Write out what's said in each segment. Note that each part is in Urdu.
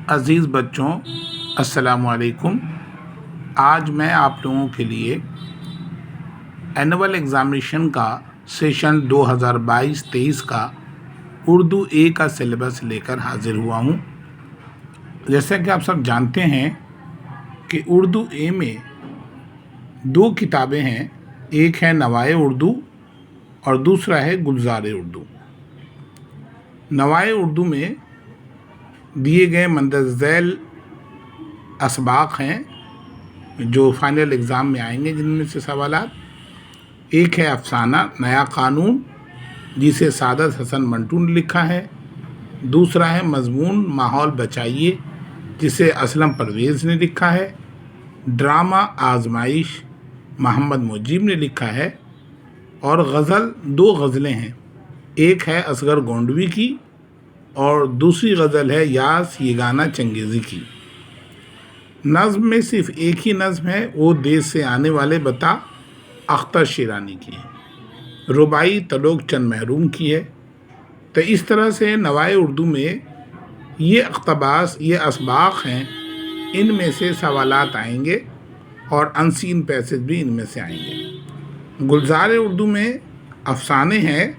عزیز بچوں، السلام علیکم۔ آج میں آپ لوگوں کے لیے اینول ایگزامینیشن کا سیشن 2022-23 کا اردو اے کا سلیبس لے کر حاضر ہوا ہوں۔ جیسا کہ آپ سب جانتے ہیں کہ اردو اے میں 2 کتابیں ہیں، ایک ہے نوائے اردو اور دوسرا ہے گلزار اردو۔ نوائے اردو میں دیے گئے مندرجہ ذیل اسباق ہیں جو فائنل ایگزام میں آئیں گے، جن میں سے سوالات ایک ہے افسانہ نیا قانون، جسے سعادت حسن منٹو نے لکھا ہے۔ دوسرا ہے مضمون ماحول بچائیے، جسے اسلم پرویز نے لکھا ہے۔ ڈرامہ آزمائش محمد مجیب نے لکھا ہے۔ اور غزل 2 غزلیں ہیں، ایک ہے اصغر گونڈوی کی اور دوسری غزل ہے یاس یگانہ چنگیزی کی۔ نظم میں صرف ایک ہی نظم ہے، وہ دیس سے آنے والے بتا اختر شیرانی کی ہے۔ رباعی تلوک چند محروم کی ہے۔ تو اس طرح سے نوائے اردو میں یہ اقتباس، یہ اسباق ہیں، ان میں سے سوالات آئیں گے اور انسین پیسج بھی ان میں سے آئیں گے۔ گلزار اردو میں افسانے ہیں،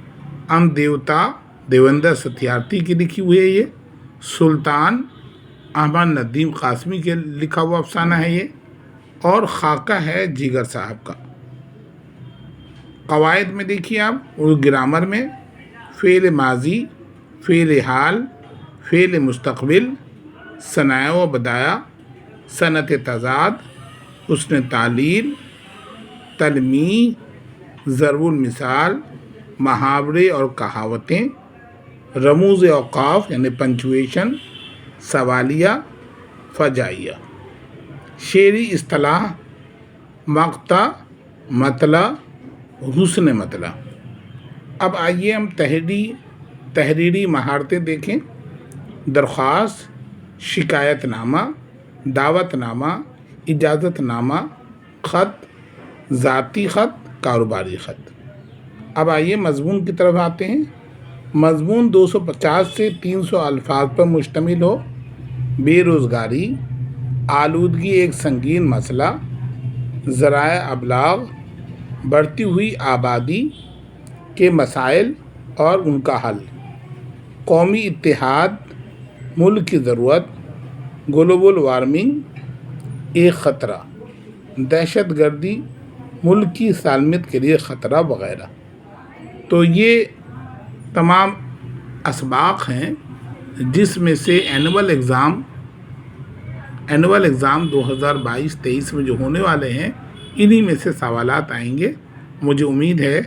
ام دیوتا دیوندر ستیارتھی کی لکھی ہوئی ہے یہ، سلطان احمد ندیم قاسمی کے لکھا ہوا افسانہ ہے یہ، اور خاکہ ہے جیگر صاحب کا۔ قواعد میں دیکھیے آپ، اردو گرامر میں فعل ماضی، فعل حال، فعل مستقبل، ثنایا و بدایا، صنعت تضاد، حسن تعلیل، تلمیح، ضرب المثال، محاورے اور کہاوتیں، رموز اوقاف یعنی پنچویشن، سوالیہ، فجائیہ، شعری اصطلاح، مقطع، مطلع، حسن مطلع۔ اب آئیے ہم تحریری مہارتیں دیکھیں۔ درخواست، شکایت نامہ، دعوت نامہ، اجازت نامہ، خط، ذاتی خط، کاروباری خط۔ اب آئیے مضمون کی طرف آتے ہیں۔ مضمون 250 سے 300 الفاظ پر مشتمل ہو۔ بے روزگاری، آلودگی ایک سنگین مسئلہ، ذرائع ابلاغ، بڑھتی ہوئی آبادی کے مسائل اور ان کا حل، قومی اتحاد، ملک کی ضرورت، گلوبل وارمنگ ایک خطرہ، دہشت گردی ملک کی سالمیت کے لیے خطرہ وغیرہ۔ تو یہ تمام اسباق ہیں جس میں سے اینول ایگزام 2022-23 میں جو ہونے والے ہیں، انہی میں سے سوالات آئیں گے۔ مجھے امید ہے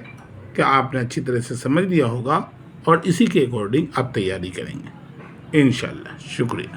کہ آپ نے اچھی طرح سے سمجھ لیا ہوگا اور اسی کے اکارڈنگ آپ تیاری کریں گے انشاءاللہ۔ شکریہ۔